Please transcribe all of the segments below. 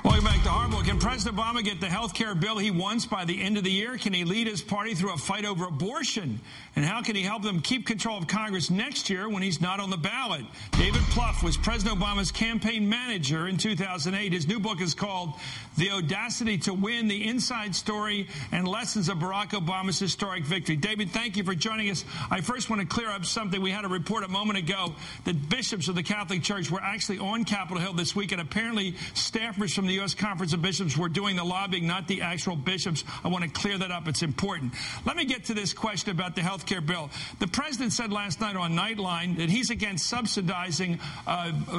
Welcome back to Hardball. Can President Obama get the health care bill he wants by the end of the year? Can he lead his party through a fight over abortion? And how can he help them keep control of Congress next year when he's not on the ballot? David Plouffe was President Obama's campaign manager in 2008. His new book is called The Audacity to Win, The Inside Story and Lessons of Barack Obama's Historic Victory. David, thank you for joining us. I first want to clear up something. We had a report a moment ago that bishops of the Catholic Church were actually on Capitol Hill this week, and apparently staffers from the U.S. Conference of Bishops were doing the lobbying, not the actual bishops. I want to clear that up. It's important. Let me get to this question about the health care bill. The president said last night on Nightline that he's against subsidizing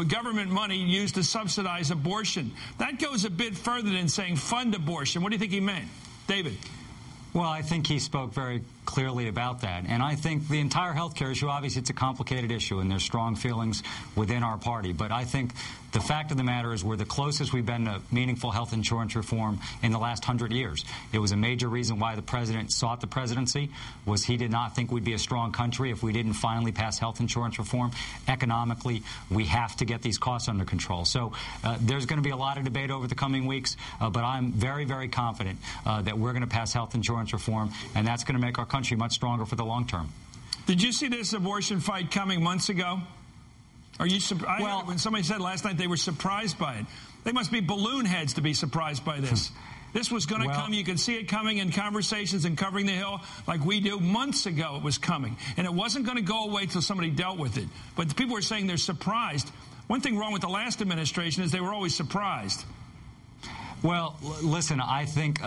government money used to subsidize abortion. That goes a bit further than saying fund abortion. What do you think he meant? David. Well, I think he spoke very clearly about that. And I think the entire health care issue, obviously it's a complicated issue and there's strong feelings within our party. But I think the fact of the matter is we're the closest we've been to meaningful health insurance reform in the last 100 years. It was a major reason why the president sought the presidency, was he did not think we'd be a strong country if we didn't finally pass health insurance reform. Economically, we have to get these costs under control. So there's going to be a lot of debate over the coming weeks, but I'm very, very confident that we're going to pass health insurance reform, and that's going to make our country much stronger for the long term. Did you see this abortion fight coming months ago? Are you surprised? Well, when somebody said last night they were surprised by it. They must be balloon heads to be surprised by this. This was going to come. You can see it coming in conversations and covering the Hill like we do. Months ago it was coming. And it wasn't going to go away until somebody dealt with it. But the people are saying they're surprised. One thing wrong with the last administration is they were always surprised. Well, listen, I think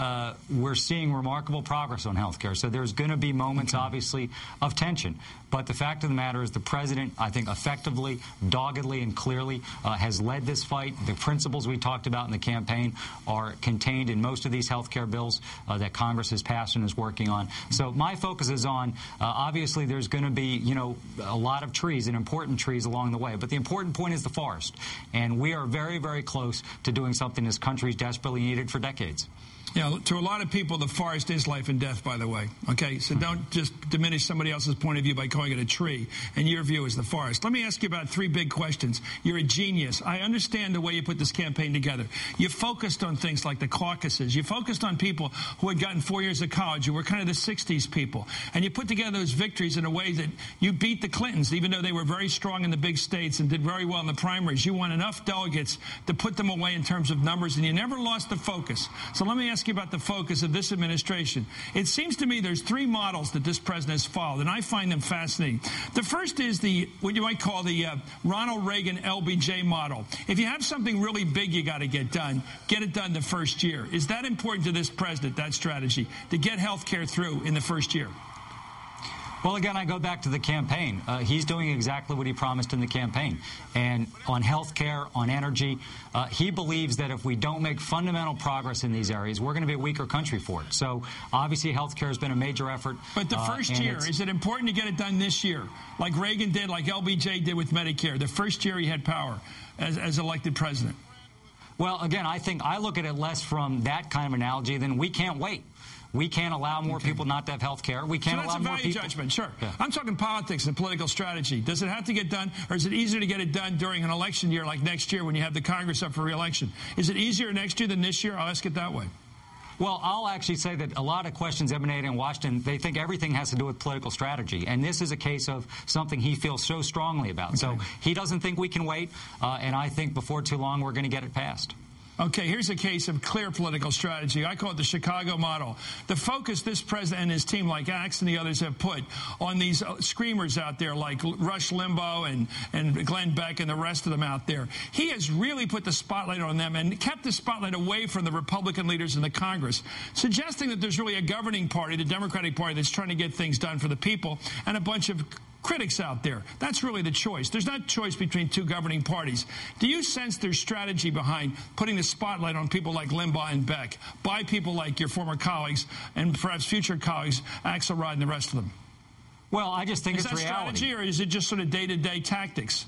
we're seeing remarkable progress on health care. So there's going to be moments, obviously, of tension. But the fact of the matter is the president, I think, effectively, doggedly, and clearly has led this fight. The principles we talked about in the campaign are contained in most of these health care bills that Congress has passed and is working on. So my focus is on, obviously, there's going to be, you know, a lot of trees and important trees along the way. But the important point is the forest. And we are very, very close to doing something this country's desperately needed for decades. Yeah, to a lot of people, the forest is life and death, by the way. Okay, so don't just diminish somebody else's point of view by calling it a tree, and your view is the forest. Let me ask you about three big questions. You're a genius. I understand the way you put this campaign together. You focused on things like the caucuses. You focused on people who had gotten 4 years of college, who were kind of the 60s people. And you put together those victories in a way that you beat the Clintons, even though they were very strong in the big states and did very well in the primaries. You won enough delegates to put them away in terms of numbers, and you never lost the focus. So let me ask you about the focus of this administration. It seems to me there's three models that this president has followed, and I find them fascinating. The first is what you might call the Ronald Reagan LBJ model. If you have something really big you got to get it done the first year. Is that important to this president, that strategy, to get health care through in the first year? Well, again, I go back to the campaign. He's doing exactly what he promised in the campaign. And on health care, on energy, he believes that if we don't make fundamental progress in these areas, we're going to be a weaker country for it. So, obviously, health care has been a major effort. But the first year, is it important to get it done this year? Like Reagan did, like LBJ did with Medicare. The first year he had power as elected president. Well, again, I look at it less from that kind of analogy than we can't wait. We can't allow more people not to have health care. We can't allow more people. So that's a value judgment, sure. Yeah. I'm talking politics and political strategy. Does it have to get done, or is it easier to get it done during an election year like next year when you have the Congress up for re-election? Is it easier next year than this year? I'll ask it that way. Well, I'll actually say that a lot of questions emanating in Washington, they think everything has to do with political strategy. And this is a case of something he feels so strongly about. Okay. So he doesn't think we can wait, and I think before too long we're going to get it passed. Okay, here's a case of clear political strategy. I call it the Chicago model. The focus this president and his team, like Axe and the others, have put on these screamers out there like Rush Limbaugh and Glenn Beck and the rest of them out there. He has really put the spotlight on them and kept the spotlight away from the Republican leaders in the Congress, suggesting that there's really a governing party, the Democratic Party, that's trying to get things done for the people, and a bunch of critics out there. That's really the choice. There's not a choice between two governing parties. Do you sense there's strategy behind putting the spotlight on people like Limbaugh and Beck by people like your former colleagues and perhaps future colleagues, Axelrod and the rest of them? Well, I just think it's reality. Is that strategy, or is it just sort of day-to-day tactics?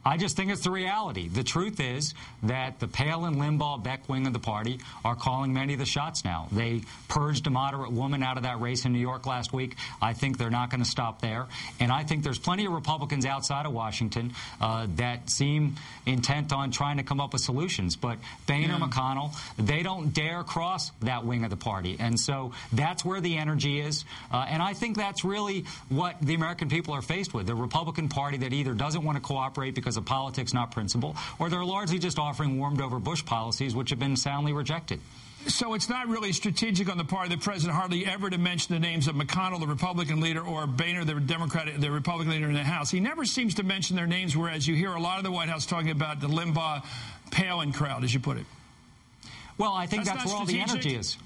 I just think it's the reality. The truth is that the Palin, Limbaugh, Beck wing of the party are calling many of the shots now. They purged a moderate woman out of that race in New York last week. I think they're not going to stop there. And I think there's plenty of Republicans outside of Washington that seem intent on trying to come up with solutions. But Boehner, McConnell, they don't dare cross that wing of the party. And so that's where the energy is. And I think that's really what the American people are faced with. The Republican Party that either doesn't want to cooperate because of politics, not principle, or they're largely just offering warmed-over Bush policies, which have been soundly rejected. So it's not really strategic on the part of the president hardly ever to mention the names of McConnell, the Republican leader, or Boehner, the Republican leader in the House. He never seems to mention their names, whereas you hear a lot of the White House talking about the Limbaugh Palin crowd, as you put it. Well, I think that's where all the energy is.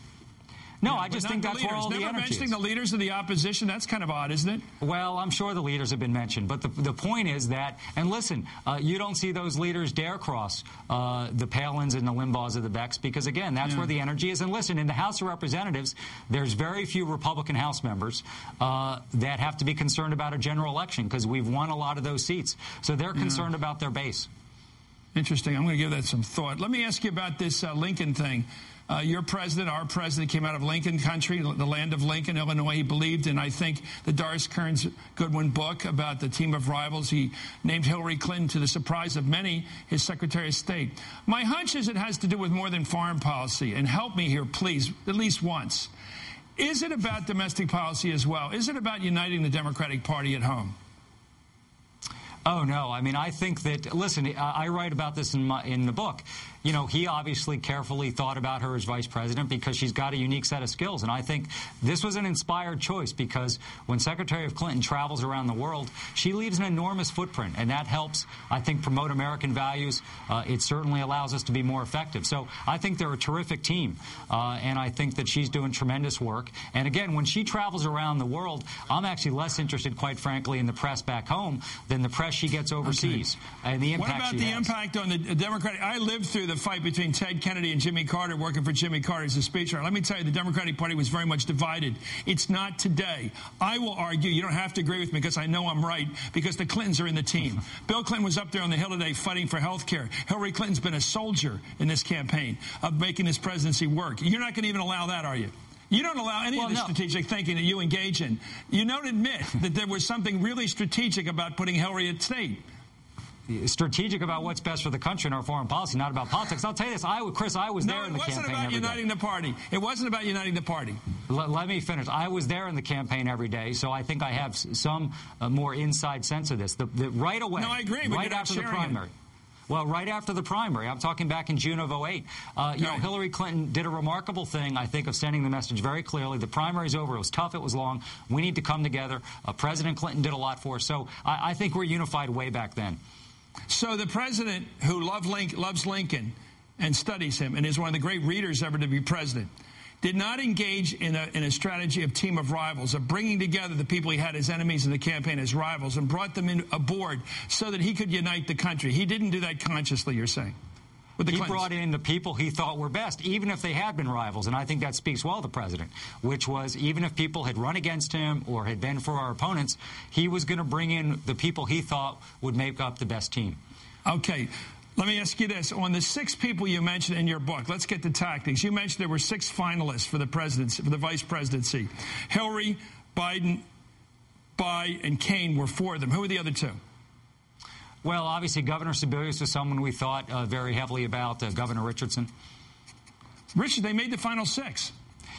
No, I just think that's where all the energy is. Never mentioning the leaders of the opposition, that's kind of odd, isn't it? Well, I'm sure the leaders have been mentioned. But the point is that, and listen, you don't see those leaders dare cross the Palins and the Limbaughs of the Becks because, again, that's where the energy is. And listen, in the House of Representatives, there's very few Republican House members that have to be concerned about a general election because we've won a lot of those seats. So they're concerned about their base. Interesting. I'm going to give that some thought. Let me ask you about this Lincoln thing. Your president, our president, came out of Lincoln country, the land of Lincoln, Illinois. He believed in, I think, the Doris Kearns Goodwin book about the team of rivals. He named Hillary Clinton, to the surprise of many, his Secretary of State. My hunch is it has to do with more than foreign policy. And help me here, please, at least once. Is it about domestic policy as well? Is it about uniting the Democratic Party at home? Oh, no. I mean, I think that, listen, I write about this in the book. You know, he obviously carefully thought about her as vice president because she's got a unique set of skills. And I think this was an inspired choice because when Secretary of Clinton travels around the world, she leaves an enormous footprint. And that helps, I think, promote American values. It certainly allows us to be more effective. So I think they're a terrific team. And I think that she's doing tremendous work. And again, when she travels around the world, I'm actually less interested, quite frankly, in the press back home than the press she gets overseas. Okay. And the impact What about the impact on the Democratic? I lived through the fight between Ted Kennedy and Jimmy Carter, working for Jimmy Carter as a speechwriter. Let me tell you, the Democratic Party was very much divided. It's not today. I will argue, you don't have to agree with me because I know I'm right, because the Clintons are in the team. Bill Clinton was up there on the Hill today fighting for health care. Hillary Clinton's been a soldier in this campaign of making this presidency work. You're not going to even allow that, are you? You don't allow any of the strategic thinking that you engage in. You don't admit that there was something really strategic about putting Hillary at state. Strategic about what's best for the country and our foreign policy, not about politics. I'll tell you this, Chris, I was there in the campaign every day. No, it wasn't about uniting the party. It wasn't about uniting the party. Let me finish. I was there in the campaign every day, so I think I have some more inside sense of this. Right away, no, I agree, but right after the primary. Well, right after the primary, I'm talking back in June of 2008, you know, Hillary Clinton did a remarkable thing, I think, of sending the message very clearly. The primary's over. It was tough. It was long. We need to come together. President Clinton did a lot for us. So I think we're unified way back then. So the president who loves Lincoln and studies him and is one of the great readers ever to be president did not engage in a strategy of team of rivals, of bringing together the people he had as enemies in the campaign as rivals and brought them in aboard so that he could unite the country. He didn't do that consciously, you're saying? He brought in the people he thought were best, even if they had been rivals. And I think that speaks well of the president, which was even if people had run against him or had been for our opponents, he was going to bring in the people he thought would make up the best team. Okay. Let me ask you this. On the 6 people you mentioned in your book, let's get to tactics. You mentioned there were 6 finalists for the presidency, for the vice presidency. Hillary, Biden, Bai, and Kaine were 4 of them. Who were the other 2? Well, obviously, Governor Sebelius was someone we thought very heavily about, Governor Richardson. They made the final 6.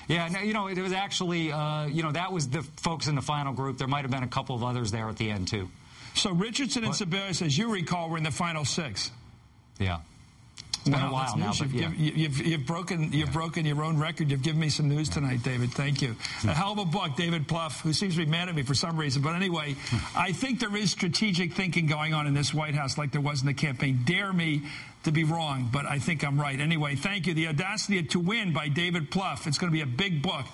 Yeah, no, you know, it was actually, you know, that was the folks in the final group. There might have been a couple of others there at the end, too. So Richardson and Sebelius, as you recall, were in the final 6. Yeah. It's been a while now, but you've broken your own record. You've given me some news tonight, David. Thank you. A hell of a book, David Plouffe, who seems to be mad at me for some reason. But anyway, I think there is strategic thinking going on in this White House like there was in the campaign. Dare me to be wrong, but I think I'm right. Anyway, thank you. The Audacity to Win by David Plouffe. It's going to be a big book.